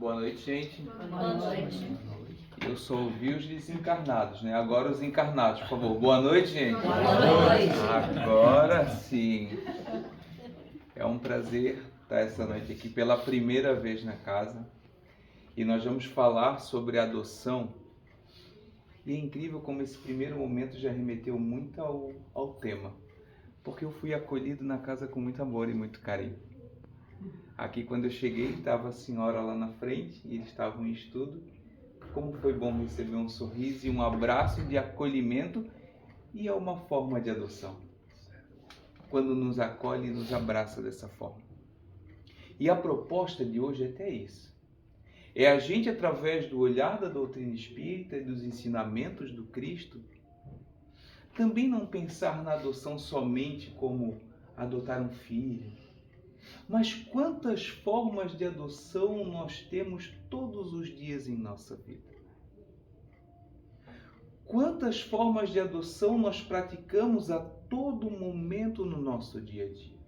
Boa noite, gente. Boa noite. Eu só ouvi os desencarnados, né? Agora os encarnados, por favor. Boa noite, gente. Boa noite. Agora sim. É um prazer estar essa noite aqui pela primeira vez na casa. E nós vamos falar sobre adoção. E é incrível como esse primeiro momento já remeteu muito ao tema. Porque eu fui acolhido na casa com muito amor e muito carinho. Aqui quando eu cheguei, estava a senhora lá na frente e eles estavam em estudo. Como foi bom receber um sorriso e um abraço de acolhimento, e é uma forma de adoção. Quando nos acolhe e nos abraça dessa forma. E a proposta de hoje é até isso. É a gente, através do olhar da doutrina espírita e dos ensinamentos do Cristo, também não pensar na adoção somente como adotar um filho, mas quantas formas de adoção nós temos todos os dias em nossa vida. Quantas formas de adoção nós praticamos a todo momento no nosso dia a dia.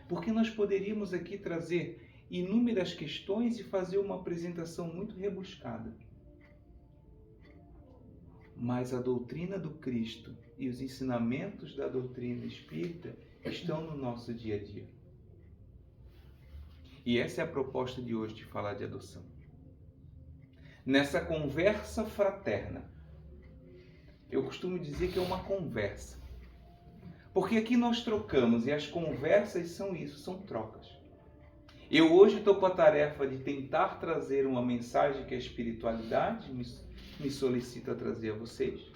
Porque nós poderíamos aqui trazer inúmeras questões e fazer uma apresentação muito rebuscada. Mas a doutrina do Cristo e os ensinamentos da doutrina espírita estão no nosso dia a dia. E essa é a proposta de hoje, de falar de adoção. Nessa conversa fraterna, eu costumo dizer que é uma conversa. Porque aqui nós trocamos, e as conversas são isso, são trocas. Eu hoje estou com a tarefa de tentar trazer uma mensagem que a espiritualidade me solicita trazer a vocês.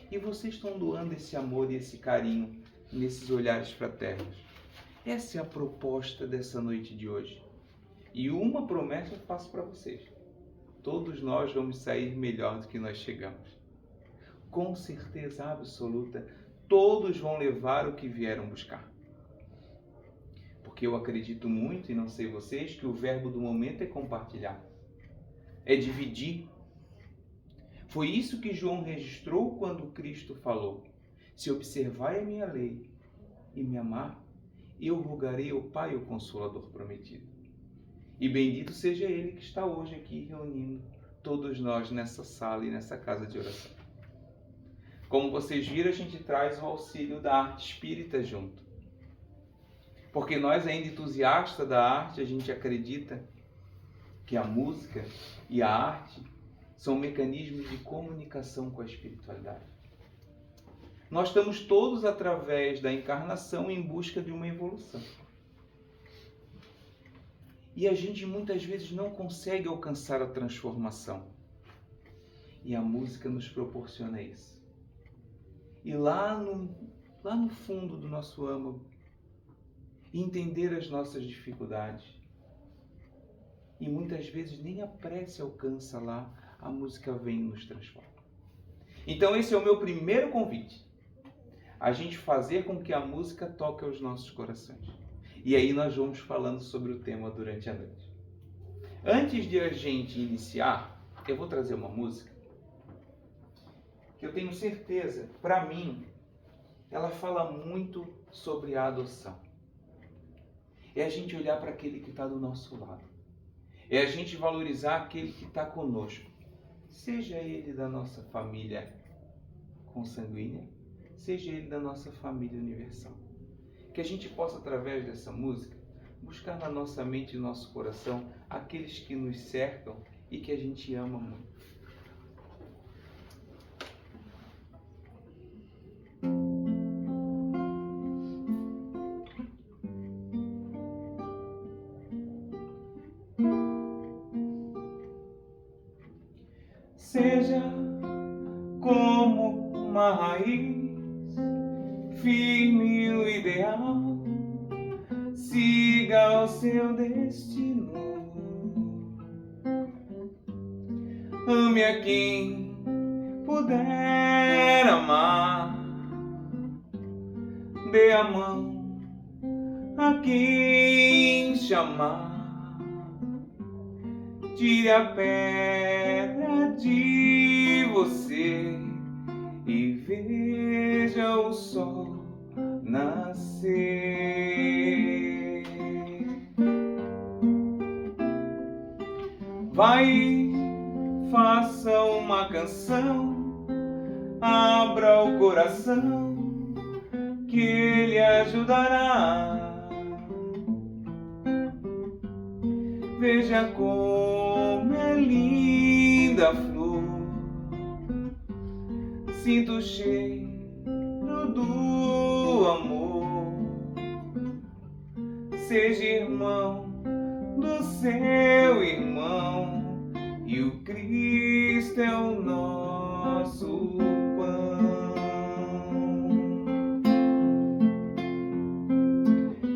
E vocês estão doando esse amor e esse carinho nesses olhares fraternos. Essa é a proposta dessa noite de hoje. E uma promessa eu faço para vocês. Todos nós vamos sair melhor do que nós chegamos. Com certeza absoluta, todos vão levar o que vieram buscar. Porque eu acredito muito, e não sei vocês, que o verbo do momento é compartilhar. É dividir. Foi isso que João registrou quando Cristo falou: se observai a minha lei e me amar, eu rogarei ao Pai o Consolador prometido. E bendito seja Ele que está hoje aqui reunindo todos nós nessa sala e nessa casa de oração. Como vocês viram, a gente traz o auxílio da arte espírita junto. Porque nós, ainda entusiastas da arte, a gente acredita que a música e a arte são mecanismos de comunicação com a espiritualidade. Nós estamos todos, através da encarnação, em busca de uma evolução. E a gente muitas vezes não consegue alcançar a transformação. E a música nos proporciona isso. E lá no fundo do nosso âmago, entender as nossas dificuldades. E muitas vezes nem a prece alcança lá, a música vem e nos transforma. Então esse é o meu primeiro convite. A gente fazer com que a música toque aos nossos corações. E aí nós vamos falando sobre o tema durante a noite. Antes de a gente iniciar, eu vou trazer uma música que eu tenho certeza, para mim, ela fala muito sobre a adoção. É a gente olhar para aquele que está do nosso lado. É a gente valorizar aquele que está conosco. Seja ele da nossa família consanguínea, seja ele da nossa família universal. Que a gente possa, através dessa música, buscar na nossa mente e no nosso coração aqueles que nos cercam e que a gente ama muito. Seja como uma raiz, firme o ideal, siga o seu destino. Ame a quem puder amar, dê a mão a quem chamar. Tire a pedra de você e veja o sol nascer. Vai, faça uma canção, abra o coração, que Ele ajudará. Veja como é linda a flor, sinto o cheiro do amor. Seja irmão do seu irmão, e o Cristo é o nosso pão.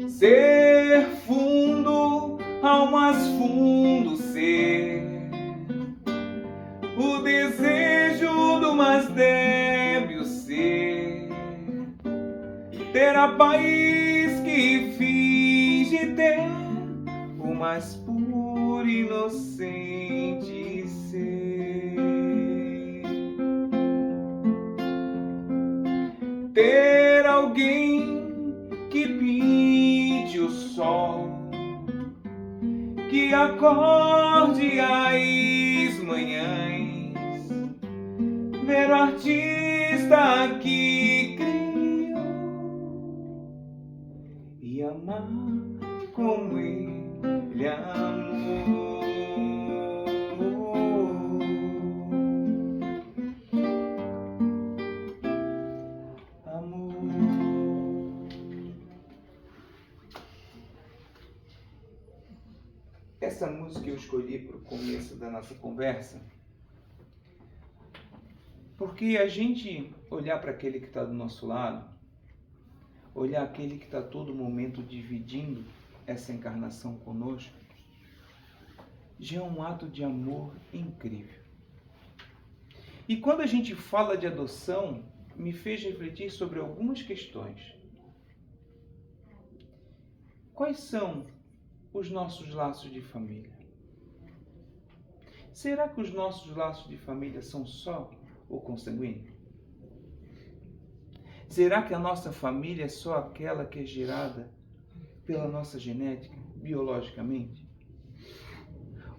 Ser fundo, ao mais fundo ser, o desejo do mais débil ser, ter a paz que finge ter, o mais puro e inocente ser. Ter alguém que pinte o sol, que acorde às manhãs, ver o artista que criou e amar como ele amou. Amor. Essa música eu escolhi para o começo da nossa conversa, porque a gente olhar para aquele que está do nosso lado, olhar aquele que está a todo momento dividindo essa encarnação conosco, já é um ato de amor incrível. E quando a gente fala de adoção, me fez refletir sobre algumas questões. Quais são os nossos laços de família? Será que os nossos laços de família são só o consanguíneo? Será que a nossa família é só aquela que é gerada pela nossa genética, biologicamente?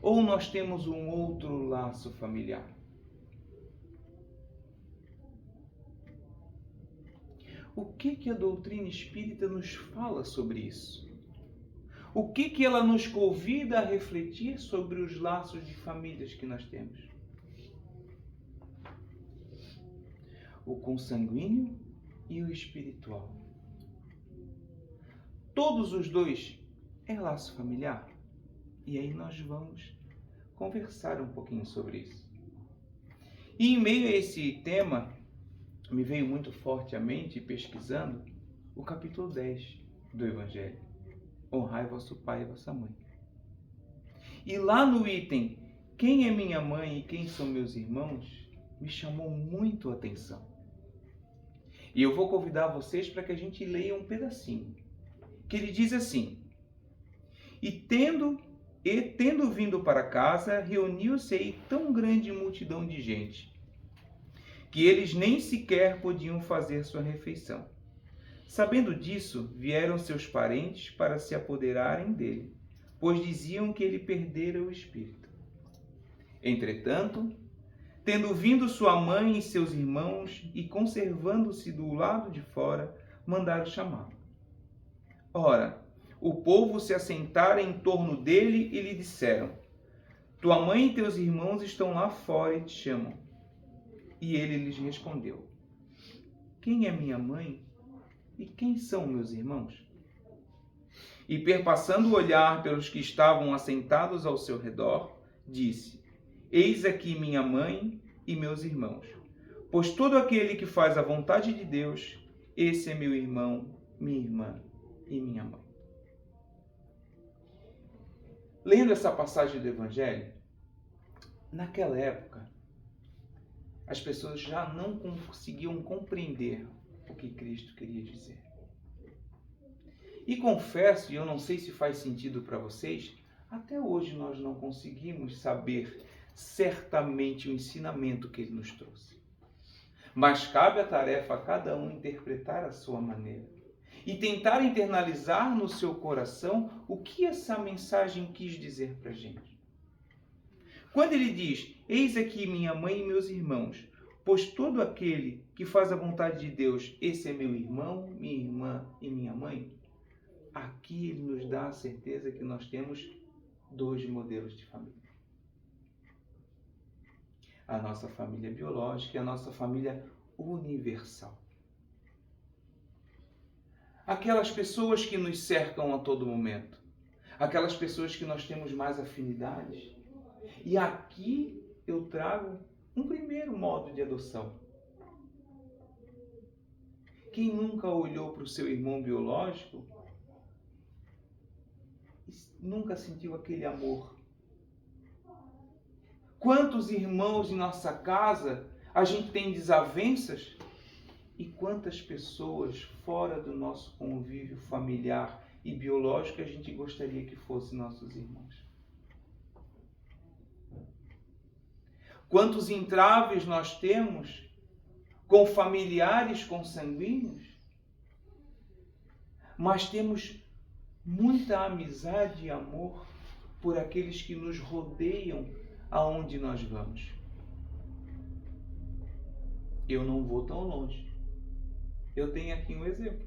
Ou nós temos um outro laço familiar? O que a doutrina espírita nos fala sobre isso? O que ela nos convida a refletir sobre os laços de famílias que nós temos? O consanguíneo e o espiritual. Todos os dois é laço familiar? E aí nós vamos conversar um pouquinho sobre isso. E em meio a esse tema, me veio muito forte à mente, pesquisando, o capítulo 10 do Evangelho. Honrai vosso pai e vossa mãe. E lá no item, quem é minha mãe e quem são meus irmãos, me chamou muito a atenção. E eu vou convidar vocês para que a gente leia um pedacinho. Que ele diz assim: E tendo vindo para casa, reuniu-se aí tão grande multidão de gente, que eles nem sequer podiam fazer sua refeição. Sabendo disso, vieram seus parentes para se apoderarem dele, pois diziam que ele perdera o espírito. Entretanto, tendo vindo sua mãe e seus irmãos, e conservando-se do lado de fora, mandaram chamá-lo. Ora, o povo se assentara em torno dele e lhe disseram: Tua mãe e teus irmãos estão lá fora e te chamam. E ele lhes respondeu: Quem é minha mãe e quem são meus irmãos? E perpassando o olhar pelos que estavam assentados ao seu redor, disse: Eis aqui minha mãe e meus irmãos. Pois todo aquele que faz a vontade de Deus, esse é meu irmão, minha irmã e minha mãe. Lendo essa passagem do Evangelho, naquela época, as pessoas já não conseguiam compreender o que Cristo queria dizer. E confesso, e eu não sei se faz sentido para vocês, até hoje nós não conseguimos saber certamente o ensinamento que ele nos trouxe. Mas cabe a tarefa a cada um interpretar a sua maneira e tentar internalizar no seu coração o que essa mensagem quis dizer para a gente. Quando ele diz, eis aqui minha mãe e meus irmãos, pois todo aquele que faz a vontade de Deus, esse é meu irmão, minha irmã e minha mãe, aqui ele nos dá a certeza que nós temos 2 modelos de família. A nossa família biológica e a nossa família universal. Aquelas pessoas que nos cercam a todo momento. Aquelas pessoas que nós temos mais afinidades. E aqui eu trago um primeiro modo de adoção. Quem nunca olhou para o seu irmão biológico e nunca sentiu aquele amor? Quantos irmãos em nossa casa a gente tem desavenças? E quantas pessoas fora do nosso convívio familiar e biológico a gente gostaria que fossem nossos irmãos? Quantos entraves nós temos com familiares consanguíneos? Mas temos muita amizade e amor por aqueles que nos rodeiam aonde nós vamos. Eu não vou tão longe. Eu tenho aqui um exemplo.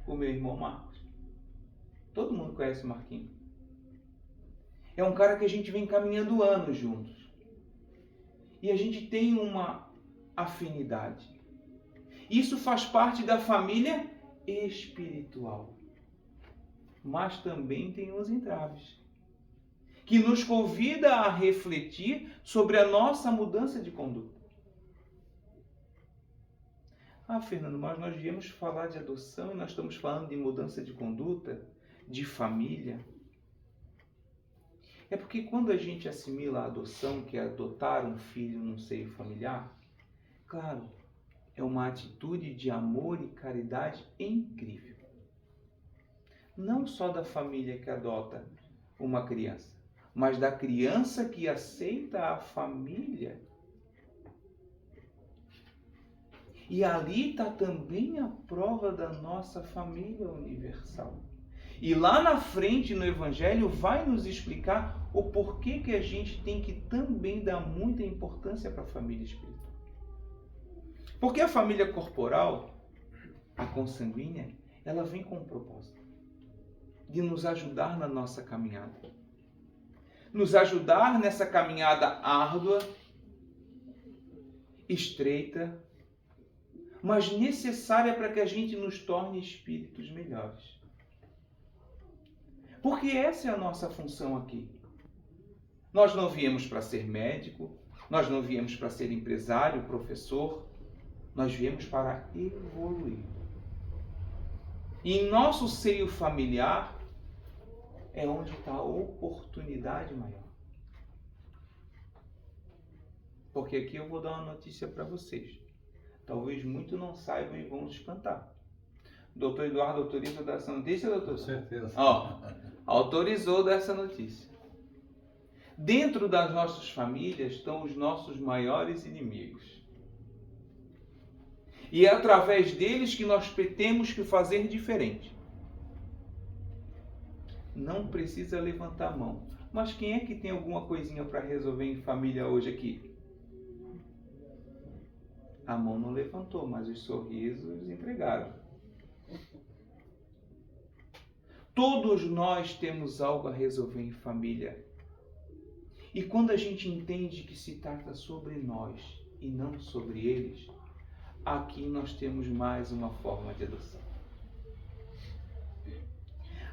O meu irmão Marcos. Todo mundo conhece o Marquinhos. É um cara que a gente vem caminhando anos juntos. E a gente tem uma afinidade. Isso faz parte da família espiritual. Mas também tem os entraves, que nos convida a refletir sobre a nossa mudança de conduta. Fernando, mas nós viemos falar de adoção e nós estamos falando de mudança de conduta, de família. É porque quando a gente assimila a adoção, que é adotar um filho num seio familiar, claro, é uma atitude de amor e caridade incrível. Não só da família que adota uma criança, mas da criança que aceita a família. E ali está também a prova da nossa família universal. E lá na frente no Evangelho vai nos explicar o porquê que a gente tem que também dar muita importância para a família espiritual. Porque a família corporal, a consanguínea, ela vem com um propósito de nos ajudar na nossa caminhada. Nos ajudar nessa caminhada árdua, estreita, mas necessária para que a gente nos torne espíritos melhores. Porque essa é a nossa função aqui. Nós não viemos para ser médico, nós não viemos para ser empresário, professor, nós viemos para evoluir. E em nosso seio familiar é onde está a oportunidade maior. Porque aqui eu vou dar uma notícia para vocês. Talvez muitos não saibam e vão se espantar. Doutor Eduardo autoriza dar essa notícia, doutor? Com certeza. Autorizou dar essa notícia. Dentro das nossas famílias estão os nossos maiores inimigos. E é através deles que nós temos que fazer diferente. Não precisa levantar a mão. Mas quem é que tem alguma coisinha para resolver em família hoje aqui? A mão não levantou, mas os sorrisos entregaram. Todos nós temos algo a resolver em família. E quando a gente entende que se trata sobre nós e não sobre eles, aqui nós temos mais uma forma de adoção.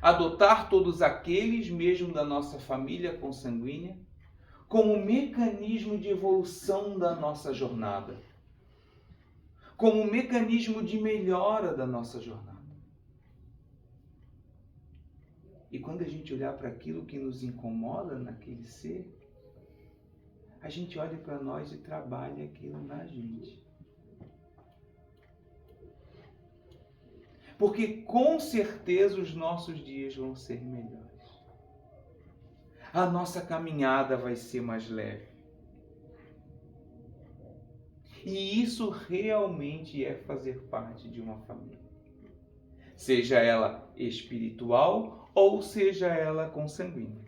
Adotar todos aqueles, mesmo da nossa família consanguínea, como mecanismo de evolução da nossa jornada. Como mecanismo de melhora da nossa jornada. E quando a gente olhar para aquilo que nos incomoda naquele ser, a gente olha para nós e trabalha aquilo na gente. Porque com certeza os nossos dias vão ser melhores. A nossa caminhada vai ser mais leve. E isso realmente é fazer parte de uma família. Seja ela espiritual ou seja ela consanguínea.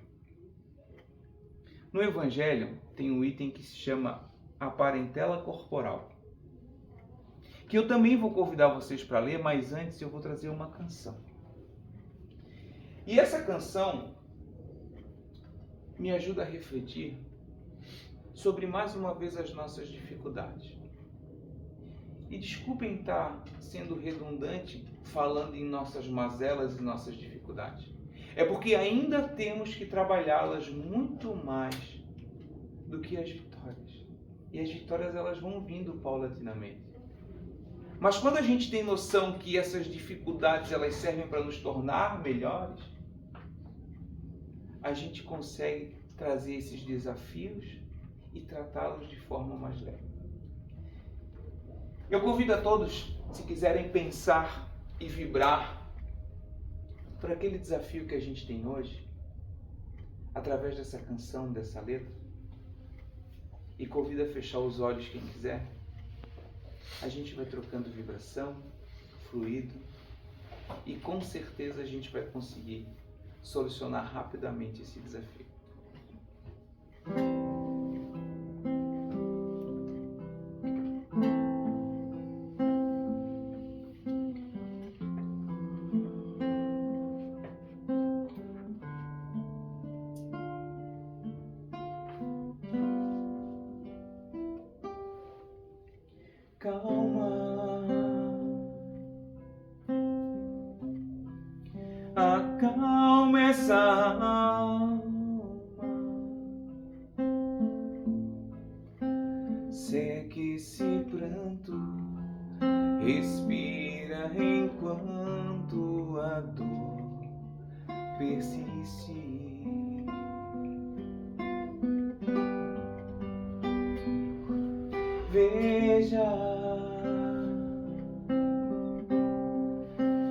No Evangelho tem um item que se chama a parentela corporal, que eu também vou convidar vocês para ler, mas antes eu vou trazer uma canção. E essa canção me ajuda a refletir sobre mais uma vez as nossas dificuldades. E desculpem estar sendo redundante falando em nossas mazelas e nossas dificuldades. É porque ainda temos que trabalhá-las muito mais do que as vitórias. E as vitórias elas vão vindo paulatinamente. Mas quando a gente tem noção que essas dificuldades elas servem para nos tornar melhores, a gente consegue trazer esses desafios e tratá-los de forma mais leve. Eu convido a todos, se quiserem pensar e vibrar por aquele desafio que a gente tem hoje, através dessa canção, dessa letra, e convido a fechar os olhos quem quiser. A gente vai trocando vibração, fluido, e com certeza a gente vai conseguir solucionar rapidamente esse desafio. Calma, acalma essa alma, seque esse pranto, respira enquanto a dor persiste. Veja,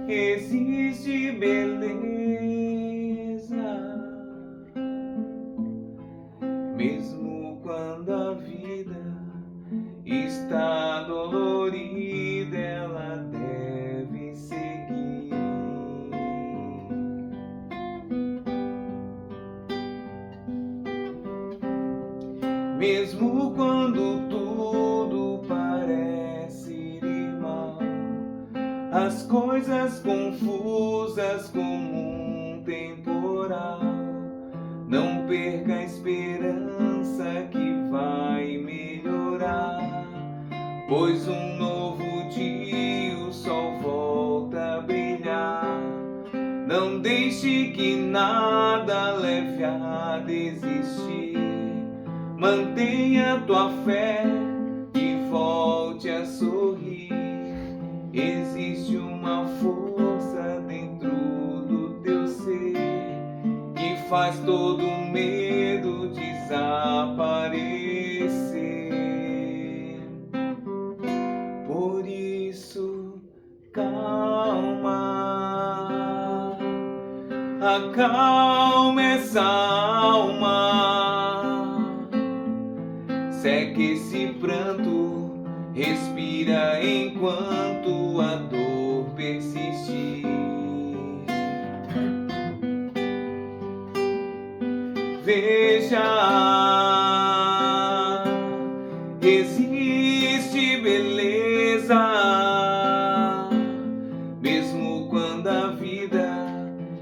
existe beleza, mesmo quando a vida está dolorida, ela deve seguir. Mesmo quando tudo parece ir mal, as coisas confusas como um temporal, não perca a esperança que vai melhorar, pois um novo dia o sol volta a brilhar. Não deixe que nada leve a desistir, mantenha tua fé e volte a sorrir. Existe uma força dentro do teu ser que faz todo medo desaparecer. Por isso, calma, acalma essa alma, seque esse pranto, respira enquanto a dor persistir. Veja, existe beleza, mesmo quando a vida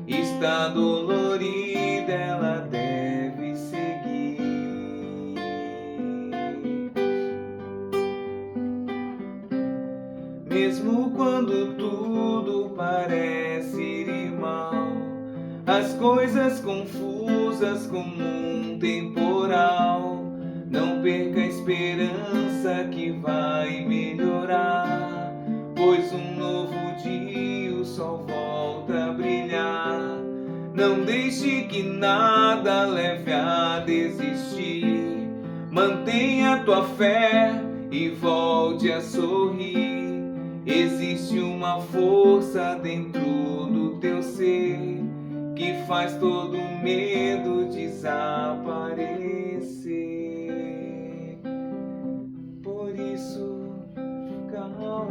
está dolorida, ela deve seguir. Mesmo quando tudo parece ir mal, as coisas confusas como um temporal, não perca a esperança que vai melhorar, pois um novo dia o sol volta a brilhar. Não deixe que nada leve a desistir, mantenha tua fé e volte a sorrir. Existe uma força dentro do teu ser que faz todo medo desaparecer. Por isso, calma.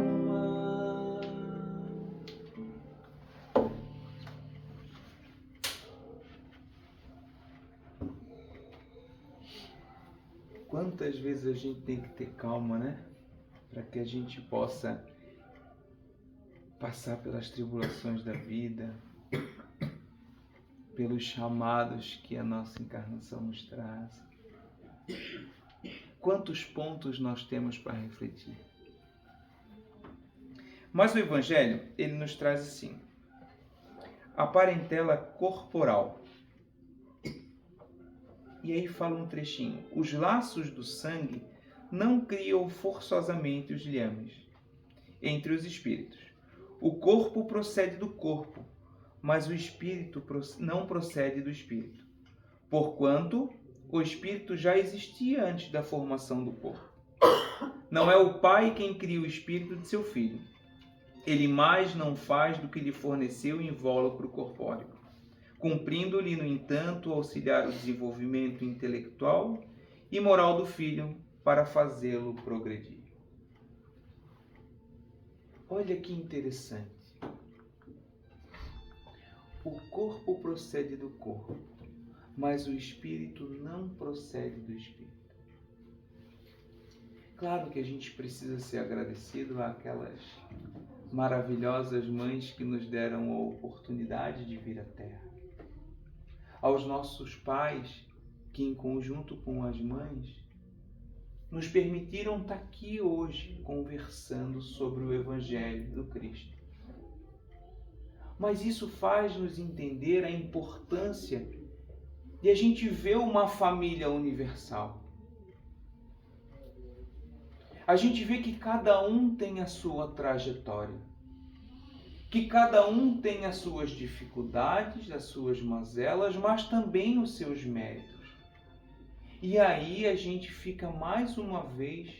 Quantas vezes a gente tem que ter calma, né? Para que a gente possa passar pelas tribulações da vida, pelos chamados que a nossa encarnação nos traz. Quantos pontos nós temos para refletir? Mas o Evangelho, ele nos traz assim, a parentela corporal. E aí fala um trechinho. Os laços do sangue não criam forçosamente os liames entre os espíritos. O corpo procede do corpo, mas o espírito não procede do espírito. Porquanto o espírito já existia antes da formação do corpo. Não é o pai quem cria o espírito de seu filho. Ele mais não faz do que lhe forneceu o invólucro corpóreo, cumprindo-lhe, no entanto, auxiliar o desenvolvimento intelectual e moral do filho para fazê-lo progredir. Olha que interessante. O corpo procede do corpo, mas o espírito não procede do espírito. Claro que a gente precisa ser agradecido àquelas maravilhosas mães que nos deram a oportunidade de vir à Terra. Aos nossos pais, que em conjunto com as mães, nos permitiram estar aqui hoje conversando sobre o Evangelho do Cristo. Mas isso faz-nos entender a importância de a gente ver uma família universal. A gente vê que cada um tem a sua trajetória, que cada um tem as suas dificuldades, as suas mazelas, mas também os seus méritos. E aí a gente fica mais uma vez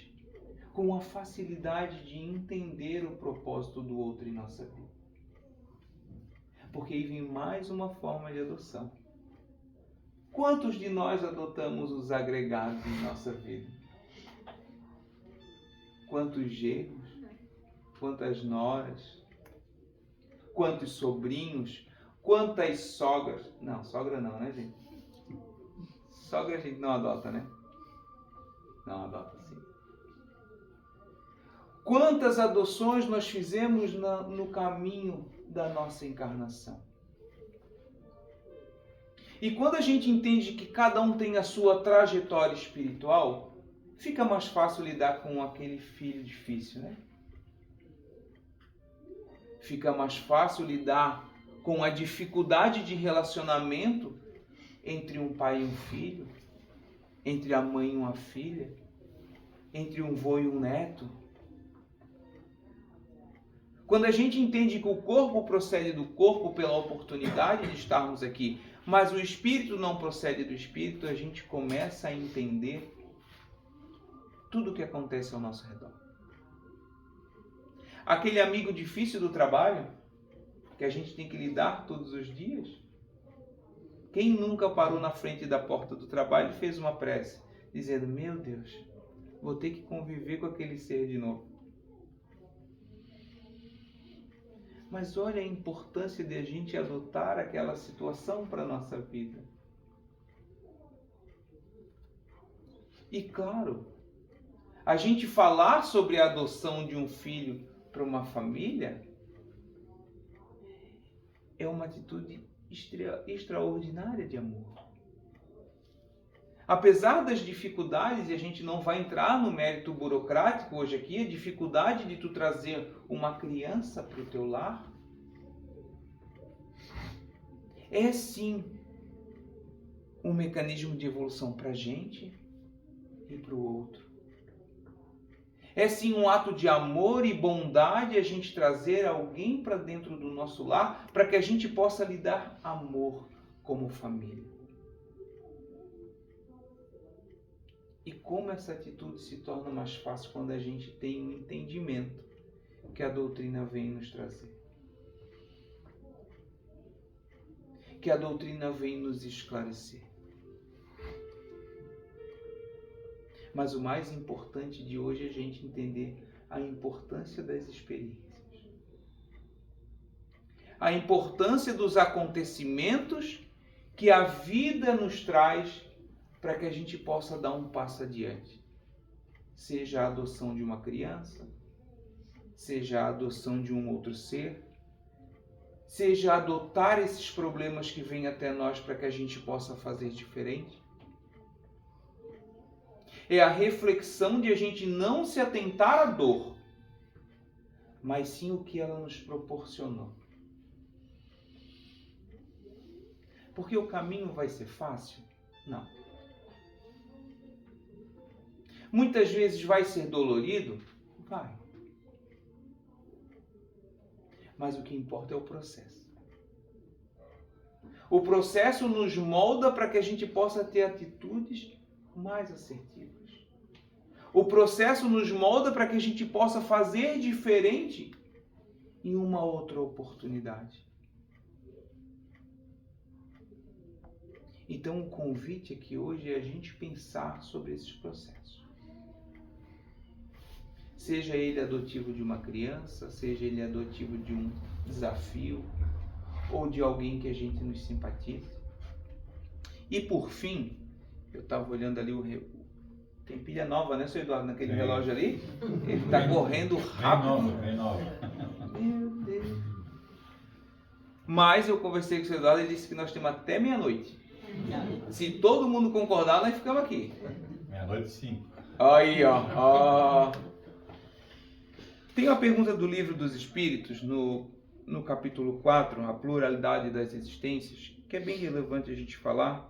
com a facilidade de entender o propósito do outro em nossa vida. Porque aí vem mais uma forma de adoção. Quantos de nós adotamos os agregados em nossa vida? Quantos genros? Quantas noras? Quantos sobrinhos? Quantas sogras? Não, sogra não, né, gente? Sogra a gente não adota, né? Não, adota sim. Quantas adoções nós fizemos no caminho da nossa encarnação? E quando a gente entende que cada um tem a sua trajetória espiritual, fica mais fácil lidar com aquele filho difícil, né? Fica mais fácil lidar com a dificuldade de relacionamento entre um pai e um filho, entre a mãe e uma filha, entre um vô e um neto. Quando a gente entende que o corpo procede do corpo pela oportunidade de estarmos aqui, mas o espírito não procede do espírito, a gente começa a entender tudo o que acontece ao nosso redor. Aquele amigo difícil do trabalho, que a gente tem que lidar todos os dias. Quem nunca parou na frente da porta do trabalho e fez uma prece, dizendo, meu Deus, vou ter que conviver com aquele ser de novo. Mas olha a importância de a gente adotar aquela situação para a nossa vida. E claro, a gente falar sobre a adoção de um filho para uma família é uma atitude extraordinária de amor. Apesar das dificuldades, e a gente não vai entrar no mérito burocrático hoje aqui, a dificuldade de tu trazer uma criança para o teu lar, é sim um mecanismo de evolução para a gente e para o outro. É sim um ato de amor e bondade a gente trazer alguém para dentro do nosso lar para que a gente possa lhe dar amor como família. E como essa atitude se torna mais fácil quando a gente tem um entendimento que a doutrina vem nos trazer. Que a doutrina vem nos esclarecer. Mas o mais importante de hoje é a gente entender a importância das experiências. A importância dos acontecimentos que a vida nos traz para que a gente possa dar um passo adiante. Seja a adoção de uma criança, seja a adoção de um outro ser, seja adotar esses problemas que vêm até nós para que a gente possa fazer diferente. É a reflexão de a gente não se atentar à dor, mas sim o que ela nos proporcionou. Porque o caminho vai ser fácil? Não. Muitas vezes vai ser dolorido? Vai. Mas o que importa é o processo. O processo nos molda para que a gente possa ter atitudes mais assertivas. O processo nos molda para que a gente possa fazer diferente em uma outra oportunidade. Então o convite aqui hoje é a gente pensar sobre esses processos. Seja ele adotivo de uma criança, seja ele adotivo de um desafio, ou de alguém que a gente nos simpatize. E por fim, eu estava olhando ali tem pilha nova, né, seu Eduardo, naquele relógio ali? Ele está correndo rápido. Bem nova. Meu Deus. Mas eu conversei com o seu Eduardo e ele disse que nós temos até meia-noite. Se todo mundo concordar, nós ficamos aqui. Meia-noite 5. Aí, ó. Tem uma pergunta do Livro dos Espíritos, no capítulo 4, a pluralidade das existências, que é bem relevante a gente falar,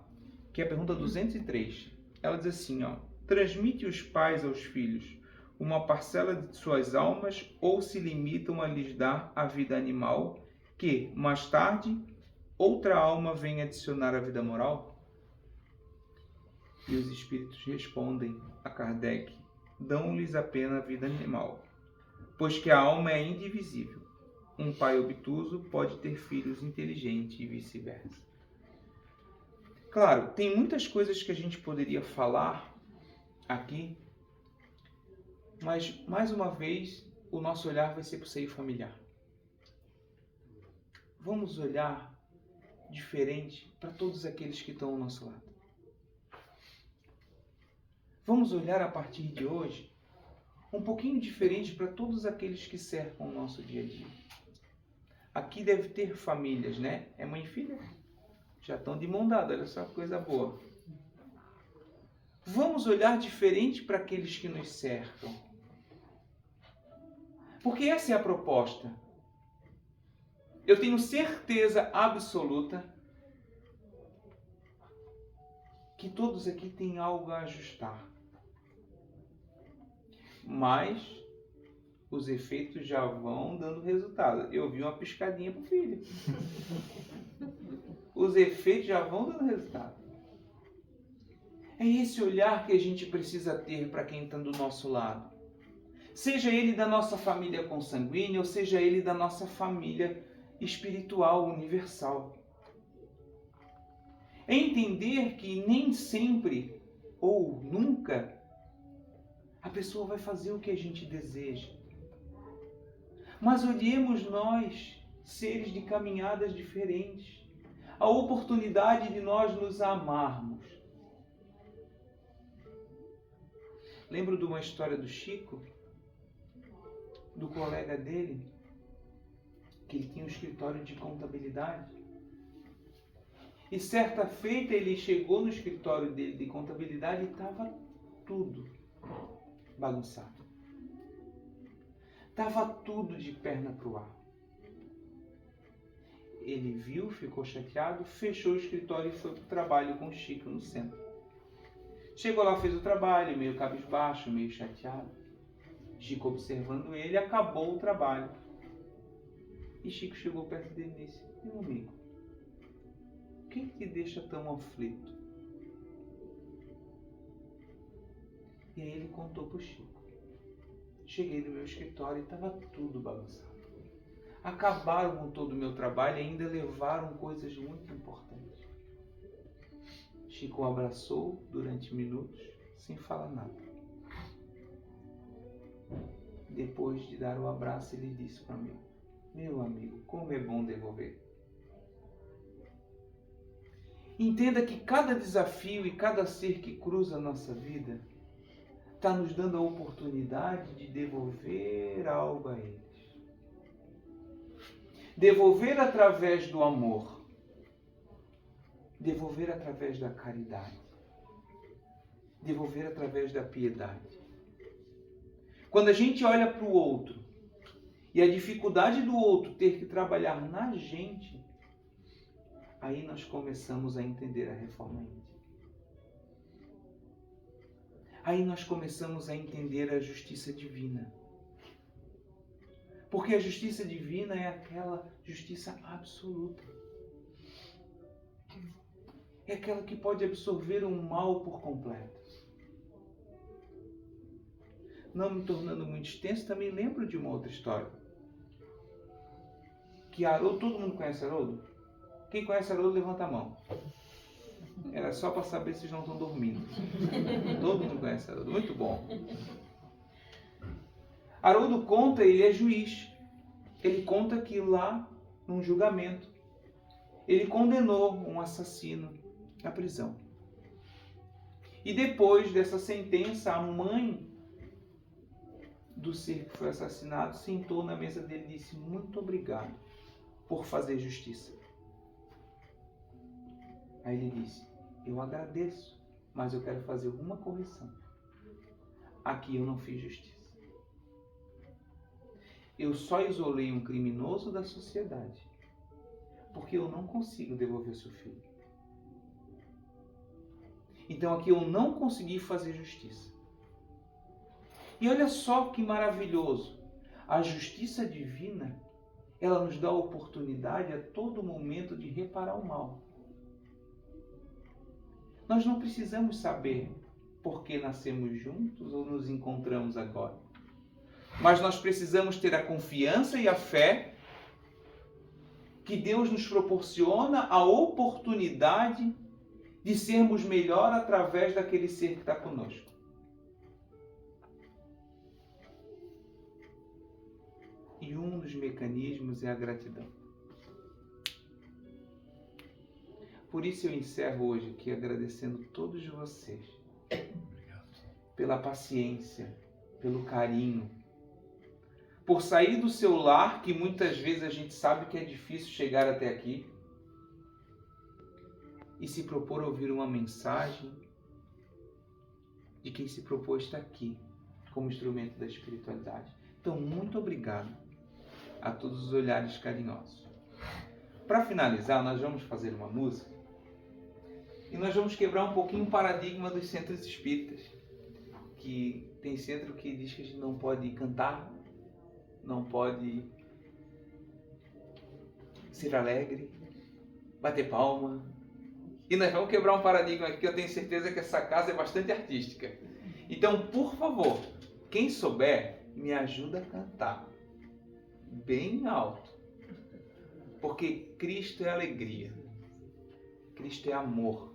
que é a pergunta 203. Ela diz assim, ó: transmite os pais aos filhos uma parcela de suas almas ou se limitam a lhes dar a vida animal que, mais tarde, outra alma vem adicionar a vida moral? E os espíritos respondem a Kardec: dão-lhes apenas a vida animal, pois que a alma é indivisível. Um pai obtuso pode ter filhos inteligentes e vice-versa. Claro, tem muitas coisas que a gente poderia falar aqui, mas, mais uma vez, o nosso olhar vai ser para o seio familiar. Vamos olhar diferente para todos aqueles que estão ao nosso lado. Vamos olhar a partir de hoje um pouquinho diferente para todos aqueles que cercam o nosso dia a dia. Aqui deve ter famílias, né? É mãe e filha? Já estão de mão dada, olha só que coisa boa. Vamos olhar diferente para aqueles que nos cercam. Porque essa é a proposta. Eu tenho certeza absoluta que todos aqui têm algo a ajustar. Mas os efeitos já vão dando resultado. Eu vi uma piscadinha pro filho. Os efeitos já vão dando resultado. É esse olhar que a gente precisa ter para quem está do nosso lado. Seja ele da nossa família consanguínea ou seja ele da nossa família espiritual, universal. É entender que nem sempre ou nunca a pessoa vai fazer o que a gente deseja. Mas olhemos nós, seres de caminhadas diferentes, a oportunidade de nós nos amarmos. Lembro de uma história do Chico, do colega dele, que ele tinha um escritório de contabilidade. E certa feita ele chegou no escritório dele de contabilidade e estava tudo bagunçado. Estava tudo de perna para o ar. Ele viu, ficou chateado, fechou o escritório e foi para o trabalho com o Chico no centro. Chegou lá, fez o trabalho, meio cabisbaixo, meio chateado. Chico observando ele, acabou o trabalho. E Chico chegou perto dele e disse: meu amigo, o que te deixa tão aflito? E aí ele contou para o Chico. Cheguei no meu escritório e estava tudo bagunçado. Acabaram com todo o meu trabalho e ainda levaram coisas muito importantes. Chico o abraçou durante minutos, sem falar nada. Depois de dar o abraço, ele disse para mim: meu amigo, como é bom devolver. Entenda que cada desafio e cada ser que cruza a nossa vida está nos dando a oportunidade de devolver algo a eles. Devolver através do amor. Devolver através da caridade. Devolver através da piedade. Quando a gente olha para o outro e a dificuldade do outro ter que trabalhar na gente, aí nós começamos a entender a reforma íntima. Aí nós começamos a entender a justiça divina. Porque a justiça divina é aquela justiça absoluta. É aquela que pode absorver o mal por completo. Não me tornando muito extenso, também lembro de uma outra história. Que Haroldo, todo mundo conhece Haroldo? Quem conhece Haroldo, levanta a mão. Era só para saber se vocês não estão dormindo. Todo mundo conhece Haroldo, muito bom. Haroldo conta, ele é juiz. Ele conta que lá, num julgamento, ele condenou um assassino à prisão. E depois dessa sentença, a mãe do ser que foi assassinado sentou na mesa dele e disse: muito obrigado por fazer justiça. Aí ele disse: eu agradeço, mas eu quero fazer uma correção. Aqui eu não fiz justiça. Eu só isolei um criminoso da sociedade, porque eu não consigo devolver seu filho. Então aqui eu não consegui fazer justiça. E olha só que maravilhoso. A justiça divina, ela nos dá a oportunidade a todo momento de reparar o mal. Nós não precisamos saber por que nascemos juntos ou nos encontramos agora. Mas nós precisamos ter a confiança e a fé que Deus nos proporciona a oportunidade de sermos melhor através daquele ser que está conosco. E um dos mecanismos é a gratidão. Por isso eu encerro hoje aqui agradecendo todos vocês pela paciência, pelo carinho, por sair do seu lar, que muitas vezes a gente sabe que é difícil chegar até aqui, e se propor a ouvir uma mensagem de quem se propôs estar aqui como instrumento da espiritualidade. Então, muito obrigado a todos os olhares carinhosos. Para finalizar, nós vamos fazer uma música e nós vamos quebrar um pouquinho o paradigma dos centros espíritas, que tem centro que diz que a gente não pode cantar, não pode ser alegre, bater palma. E nós vamos quebrar um paradigma aqui, que eu tenho certeza que essa casa é bastante artística. Então, por favor, quem souber, me ajuda a cantar bem alto. Porque Cristo é alegria. Cristo é amor.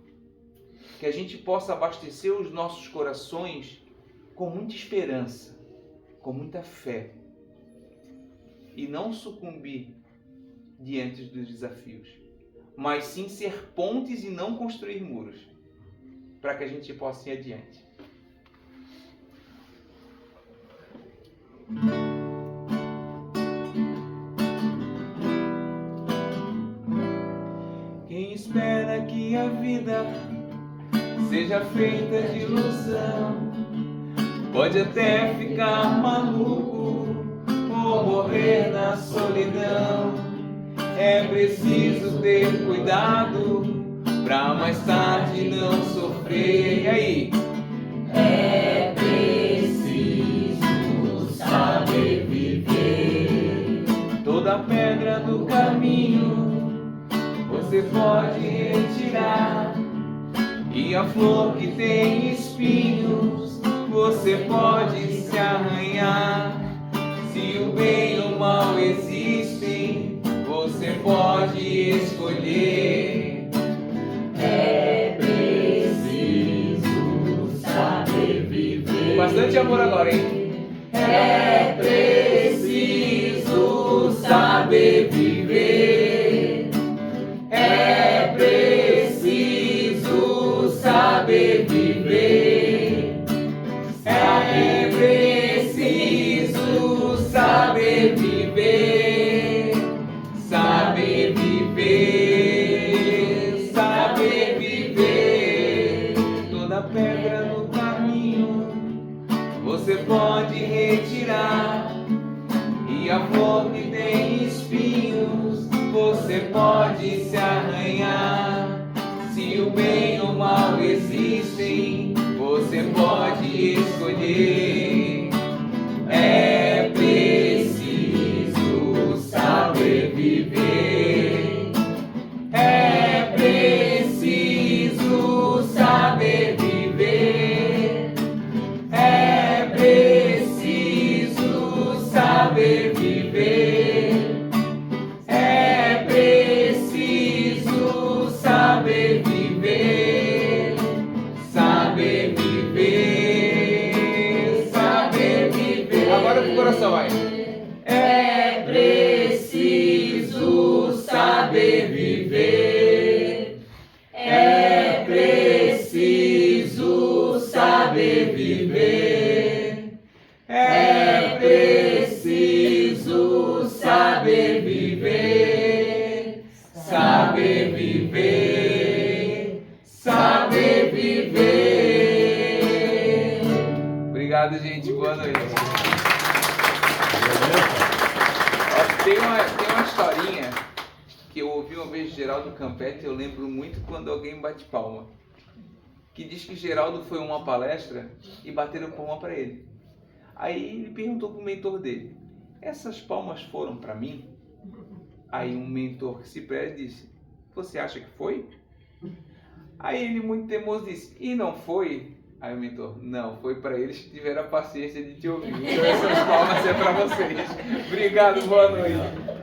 Que a gente possa abastecer os nossos corações com muita esperança, com muita fé. E não sucumbir diante dos desafios, mas sim ser pontes e não construir muros, para que a gente possa ir adiante. Quem espera que a vida seja feita de ilusão, pode até ficar maluco ou morrer na solidão. É preciso ter cuidado pra mais tarde não sofrer. E aí? É preciso saber viver. Toda pedra do caminho você pode retirar, e a flor que tem espinhos você pode se arranhar. Se o bem ou o mal existem, você pode escolher. É preciso saber viver. Bastante amor agora, hein? É preciso saber viver. É preciso saber viver, saber viver, saber viver. Toda pedra no caminho você pode retirar, e a flor que tem espinhos você pode se arranhar. Se o bem ou o mal existem, você pode escolher. É preciso saber viver. É preciso saber viver. É preciso saber viver. É preciso saber viver. Saber viver. Saber viver. Agora pro coração, vai. É preciso saber viver. É preciso saber viver. É preciso saber viver. Saber viver. Saber viver. Obrigado, gente. Boa noite. Tem uma historinha que eu ouvi uma vez de Geraldo Campete, eu lembro muito quando alguém bate palma. Que diz que Geraldo foi a uma palestra e bateram palma para ele. Aí ele perguntou para o mentor dele: essas palmas foram para mim? Aí um mentor que se preze disse: você acha que foi? Aí ele, muito teimoso, disse: e não foi? Aí o mentor: não, foi para eles que tiveram a paciência de te ouvir. Então essas palmas é para vocês. Obrigado, boa noite.